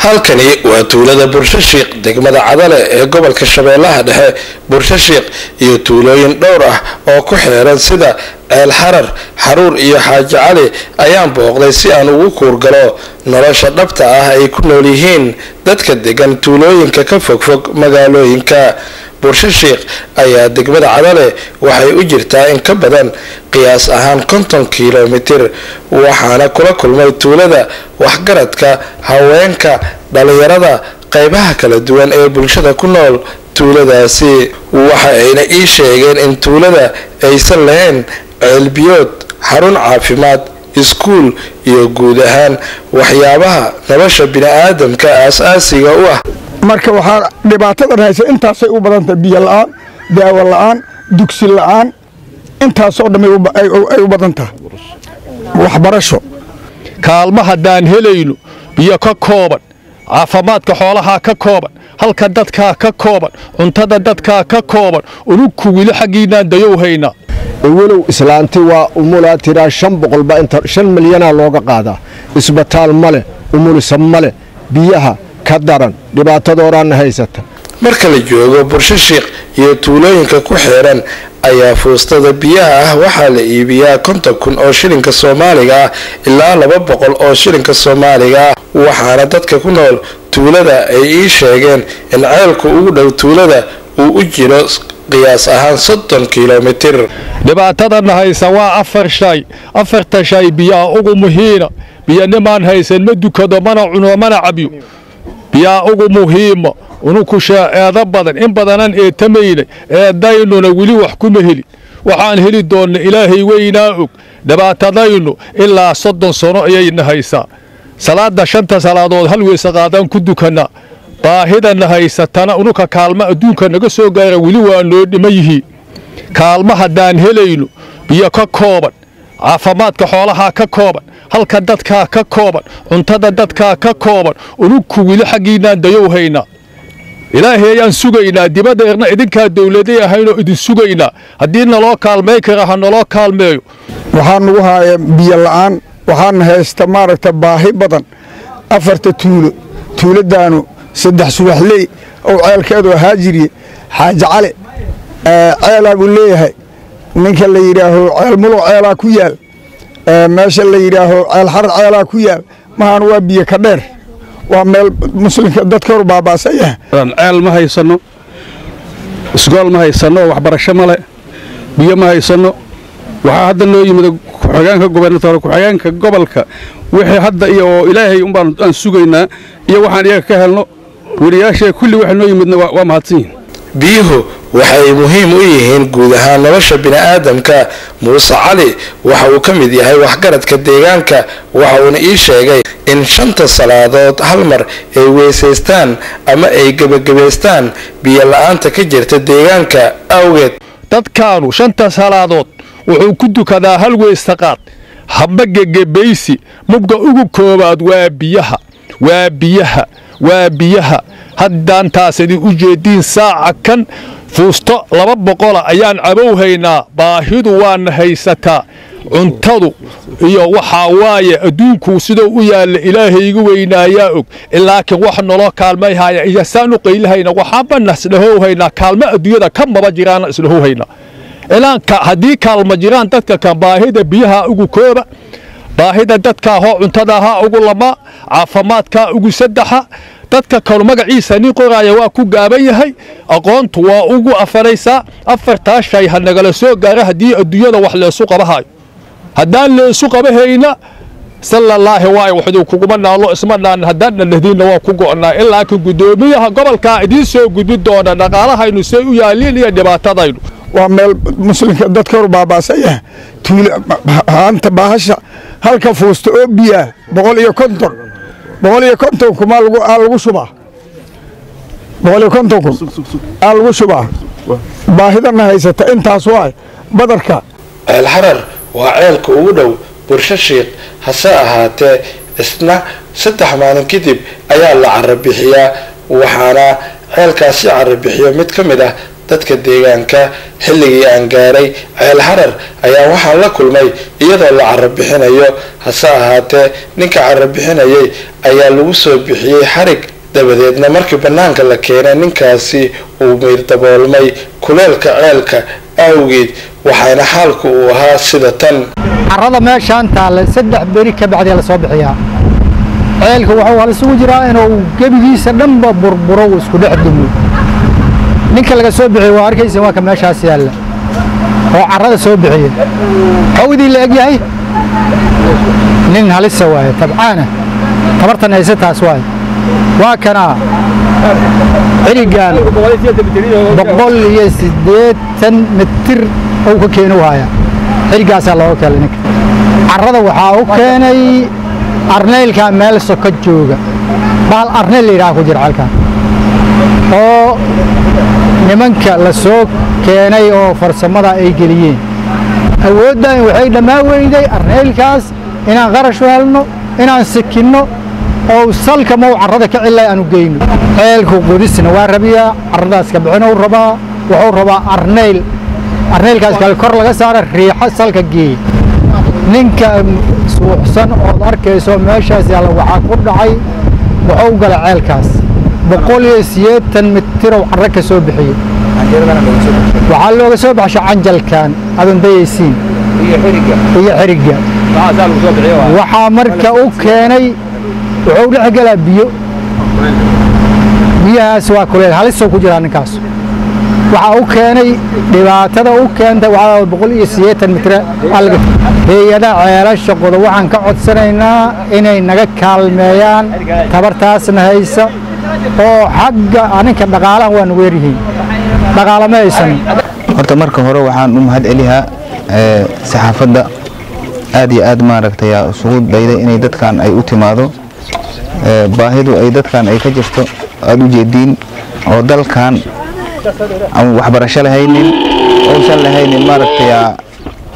halkani waa tuulada Bursashiiq degmada Cadale ee gobolka Shabeellaha Dhexe. Bursashiiq iyo tuulooyin dhowr ah oo ku xeeran sida Ceel Xarar, Xaruur iyo Xaaji Cali ayaan booqday si aan ugu kuurgalo nolosha dhabta ah ay ku nool yihiin dadka degan tuulooyinka ka fogfog magaalooyinka. Bursashiiq ayaa degmada Cadale waxay u jirtaa in ka badan qiyaas ahaan 50 kiiloomitir, waxaana kula kulmay tuulada waxgaradka, haweenka, dhalinyarada, qaybaha kala duwan ee bulshada ku nool tuuladaasi. waxa ayna ii sheegeen in tuulada aysan lahayn ceel biyood, xarun caafimaad, iskuul iyo guud ahaan waxyaabaha nolosha bini'aadamka aasaasiga u ah. marka waxa dhibaatada haysa intaasay u badan tahay biyo la'aan, daawo la'aan, dugsi la'aan, intaas oo dhamay u badan tahay waxbarasho. kaalmo hadaan helayno biyo ka kooban, caafimaadka xoolaha ka kooban, halka dadka ka kooban, cuntada dadka ka kooban, unuku wili xaqiina dayow hayna. walow islaanti waa umula tira 500 ba inta 5 milyan looga qaadaa, isbitaal male, umulisa male, biyaha ka daran, dhibaatadoodan haysata. marka la joogo Bursashiiq iyo tuulooyinka ku xeeran ayaa fuustada biyaha ah waxaa la iibiyaa 50,000 oo shilinka Soomaaliga ah ilaa 200 oo shilinka Soomaaliga ah, waxaana dadka ku nool tuulada ay ii sheegeen in ceelku ugu dhow tuulada uu u jiro qiyaas ahaan 30 kiiloomitir. dhibaatada haysa waa afar shay biyo ugu muhiina, biyo nimaan haysan ma dukado mana cuno mana cabiyo. biyo ugu muhiima unuku sheeada badan in badanan ee tameeyay ee daynuna wili wax kuma heli, waxaan heli doona ilaahay weynaa og. dhibaatadaynu ilaa 30 sano ayayna haysaa. salaada shanta salaadood hal weesa qaadan ku dukana, baahidana haysatana unuka kaalmo adduunka naga soo gaara wili waa noo dhimayihiin. kaalmo hadaan helayno biyo ka kooban, caafimaadka xoolaha ka kooban, halka dadka ka kooban, cuntada dadka ka kooban, unuku wili xaqiina dayow hayna. ilaahay ayaan sugaynaa, dibadeerna idinka dawladda ahayno idin sugaynaa. haddii naloo kaalmeey kara ha naloo kaalmeeyo. waxaan nagu hayaa biyo la'aan, waxaan haysta maaragta baahi badan. afarta tuuladaanu 3 subaxley oo ceelkeedu haajiriye Xaaji Cali ceelaa buu leeyahay, ninka la yiraaho ceel mulo ceelaa ku yaal, meesha la yiraaho ceel xar ceelaa ku yaal. mahan waa biyo ka dheer, waa meel muslimka dadka hor baabaasaya. ceel ma haysano, isgool ma haysano, waxbarasho male, biyo ma haysano. waxa hadda noo yimid ku-xigeenka gobolka, ku-xigeenka gobolka wixii hadda iyo ilaahay aan sugaynaa iyo waxaan iyaga ka helno. wariyaasha kulli waxa noo yimidna waa mahadsan yihiin. biyuhu waxay muhiim u yihiin guud ahaan nolosha bini'aadamka. Muuse Cali waxa uu ka mid yahay waxgaradka deegaanka, waxa uuna ii sheegay in 5 salaadood hal mar ay weysaystaan ama ay gabagabaystaan biyo la'aanta ka jirta deegaanka awgeed. dadkaanu 5 salaadood wuxuu ku dukadaa hal weysaqaad, hamba gegebaysi. mubga ugu koobaad waa biyaha haddaan taasadi u jeedin saaca kan fuusto 200 ayaan cabow haynaa. baahidu waan haysataa, cuntadu iyo waxa waaye adduunku sidoo u yaala ilaahaygu weynaayaa og. laakiin wax nolol kaalmay haya iyo saanu qeylahayna waxaan nasdahow haynaa. kaalmo adduunyada ka maba jiraan islahow haynaa. ilaanka haddii kaalmo jiraan dadka kan baahida biyaha ugu kooba, baahida dadka hoo cuntada ha ugu lama, caafimaadka ugu 3. dadka kan magaciisa ni qoraya waa ku gaaban yahay, aqoontu waa ugu afaraysa. afarta shay ha nagala soo gaara haddii adduunyada wax leesu qabahayo. haddaan leesu qabahayna sallallahu alayhi wuxuu kugu naalo ismanaan haddaan nahdina waa ku go'naa. ilaa ka gudoomiyaha gobolka idin soo gudbi doona dhaqaalahaynu say u yaaliin iyo dhibaatadaynu. waa meel muslimka dadka hor baabaasaya. haanta baahasha halka fuusto oo biya 150 kuma lagu shubaa. 150 lagu shubaa. baahidana haysata intaas waa badarka. Ceel Xarar waa ceelka ugu dhow Bursashiiq, hase ahaatee isna 3 maalin kadib ayaa la carabixiyaa, waxaana ceelkaasi carabixiyo mid ka mid ah dadka deegaanka. xilligii aan gaaray ceel harar ayaa waxaan la kulmay iyadoo la carro bixinayo, hase ahaatee ninka carro bixinayay ayaa lagu soo bixiyey xarig. dabadeedna markii bannaanka la keenay ninkaasi uu miyir daboolmay kuleelka ceelka awgeed, waxaana xaalku uu ahaa sida tan. carrada meeshaan taalla 3 beri ka bacdi la soo bixiyaa. ceelka wuxuu halis ugu jiraa inuu gebigiisa dhanba burburo oo isku dhex dumo. ninka laga soo bixiyay waa arkaysan waa ka meeshaas yaalla oo carrada soo bixiyay. hawdii la egyahay nin halis waaye tabcaana tabartan haysa taas waaye. waa kana xirigaan 180 mitir oo ka keenay waaya. xirigaas loo kale ninka carrada waxa uu keenay arneylka meel soo jooga bahal arneyl ilaa ku jira halkan oo nimanka la soo keenay oo farsamada ay geliyeen awoodaan waxay dhamaa weyday arneylkaas inaan qarash helno inaan sikino oo salka ma carrada ka cilay aanu geyno. ceelku qodisna waa rabiyaa carradaas ka bixino rabaa wuxuu rabaa arneylkaas kale kor laga saaro riixa salka geey. ninka suuxsan oo arkayso meeshaas yaala waxa ku dhacay wuxuu galay ceelkaas 180 mitir oo carro ka soo bixiyay. waxaa looga soo baxshay canjalkan adan dayaysiin iyo xiriga waxaa marka uu keenay wuxuu dhex galaa biyahaas waa kuleel halis ku jira ninkaas. waxa uu keenay dhibaatada uu keentay waa 180 mitir alga. hay'ada ceelasha qodo waxaan ka codsanaynaa inay naga kaalmeeyaan tabartaasna haysa oo xagga aninka dhaqaalaha waan weerihiin dhaqaalama haysan. horta marka hore waxaan u mahad celiyaa saxaafadda aad iyo aad maaragtay isugu dayday inay dadkan ay u timaado baahidu ay dadkan ay ka jirto aad u jeedin oo dalkan aan waxbarasho lahaynin oo san lahaynin maaragtay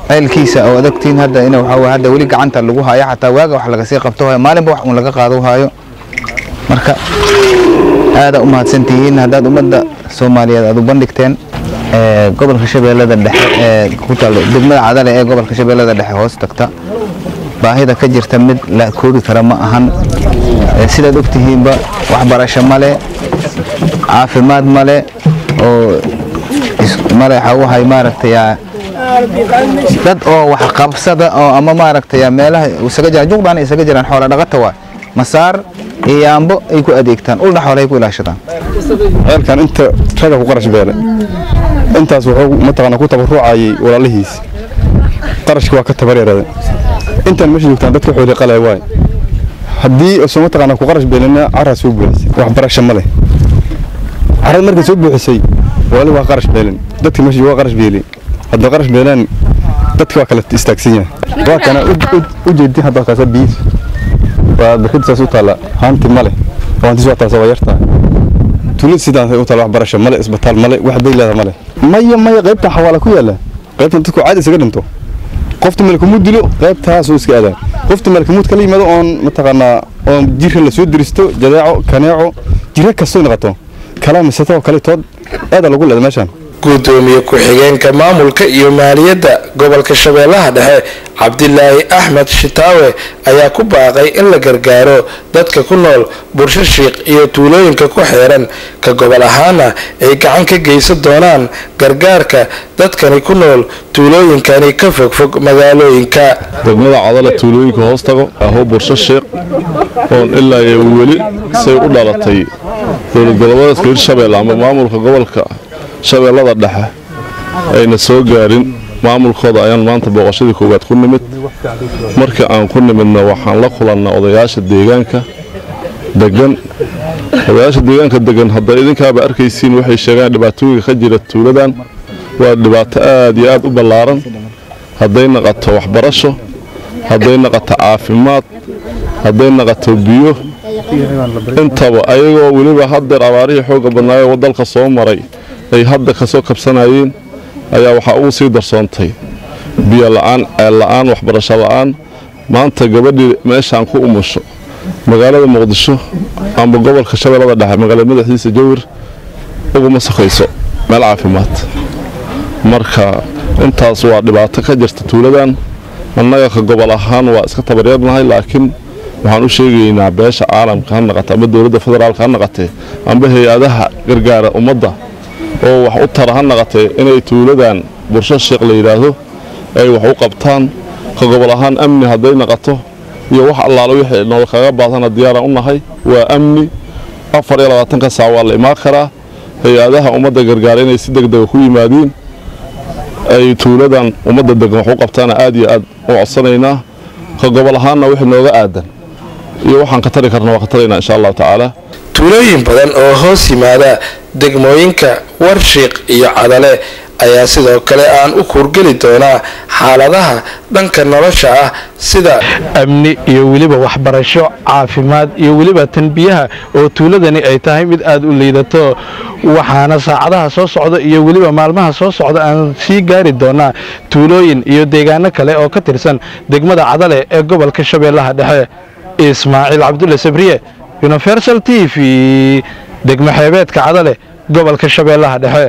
ceelkiisa oo adagtiin hadda inuu waxa hadda wali gacanta lagu haayo xataa waaga wax laga sii qabto maalinba wax laga qaado haayo. marka aad u mahadsantihiin haddaad ummadda Soomaaliyeed aad u bandhigteen gobolka Shabeellada Dhexe ku taal degmada Cadale ee gobolka Shabeellada Dhexe hoos tagta. baahida ka jirta mid la koobi kara ma ahan. sidaad ogtihiinba waxbarasho male, caafimaad male oo male waxa maaragtay dad oo wax qabsada oo ama maaragtay meelaha isaga jiraan juqdaan isaga jiraan xoolo dhaqata waa masaar iyaambo ay ku adeegtaan ulna xoolo ay ku ilaashadaan. ceelkan inta raga ku qarash beelay intaas wuxuu mataqaana ku tabarucayay walaalihiis qarashka waa ka tabareeray intan meesha joogtaan dadka xoolo qalay waay haddii oo mataqaana ku qarash beelina carra soo buuxisay waxbarasho male. carrada markay soo buuxisay walaali waa qarash beelin dadka meesha waa qarash beelin hadda qarash beelan dadka waa kala istaagsan yahay. waa kana u jeedin hadda kaasa biis waa bakad saas u taala hanti male waanti soo taasoo yarta tuulid sidaan u taala waxbarasho male isbitaal male wax beelada male maya qaybta xawaala ku yaala qaybta dadku caadi isaga dhinto qofta malku mudilo qaybtaas oo iska aadaan qofta malku mud kala yimaado oon mataqaana oon jirka la soo diristo jadaaco kaneeco jira kasoo noqoto kala misato kale tood aad lagu leeyahay meeshan. gudoomiye ku-xigeenka maamulka iyo maaliyadda gobolka Shabeellaha Dhexe Cabdilaahi Axmed Shitaawe ayaa ku baaqay in la gargaaro dadka ku nool Bursashiiq iyo tuulooyinka ku xeeran ka gobol ahaana ay gacan ka geysan doonaan gargaarka dadkani ku nool tuulooyinkani ka fog magaalooyinka. degmada Cadale tuulooyinka hoos tago ahoo Bursashiiq oo ilaa ay weli say u dhalatay dowlad goboleedka Hirshabeelle ama maamulka gobolka Shabeellada Dhexe ayna soo gaarin maamulkooda ayaan maanta booqashadii koowaad ku nimid. markii aan ku nimidna waxaan la kulannay odayaasha deegaanka degan hadda idinkaaba arkaysiin waxay sheegaan dhibaatooyinka ka jira tuuladan waa dhibaato aad iyo aad u ballaaran hadday naqato waxbarasho hadday naqato caafimaad hadday naqato biyo intaba ayagoo weliba haddeer abaarihii xooga badnaayoo dalka soo maray ay hadda ka soo kabsanayeen ayaa waxa ugu sii darsoontay biyo la'aan ceel la'aan waxbarasho la'aan. maanta gabadhii meeshaan ku umusho magaalada Muqdisho ama gobolka Shabeellada Dhexe magaalada madaxdiisa Jowhar uguma sokayso meel caafimaad marka intaas waa dhibaato ka jirta tuuladan annaga ka gobol ahaan waa iska tabaryarnahay laakiin waxaan u sheegaynaa beesha caalamka ha naqata ama dowladda federaalka ha naqatee amba hay-adaha gargaara ummadda oo wax u tara ha naqatee inay tuuladan Bursha Sheekh la yiraahdo ay wax u qabtaan ka gobol ahaan amni hadday naqato iyo wax allaala wixii noo kaga baahana diyaar u nahay waa amni 24 saac waa la imaan karaa hay-adaha ummadda gargaara inay si degdeg ku yimaadeen ay tuuladan ummadda degan wax u qabtaan aad iyo aad u codsanaynaa ka gobol ahaanna wixii nooga aadan iyo waxaan ka tari karnaa waa ka taraynaa insha Allah taala tuulooyin badan oo hoos yimaada degmooyinka Warshiiq iyo Cadale ayaa sidoo kale aan u kurgeli doonaa xaaladaha dhanka nolosha ah sida amni iyo waliba waxbarasho caafimaad iyo waliba tanbiyaha oo tuuladani ay tahay mid aad u liidato waxaana saacadaha soo socda iyo waliba maalmaha soo socda aan sii gaari doonaa tuulooyin iyo deegaano kale oo ka tirsan degmada Cadale ee gobolka Shabeellaha Dhexe Ismaaciil Cabdulle Sabriye Universal TV degmo xeebeedka Cadale gobolka Shabeellaha Dhexe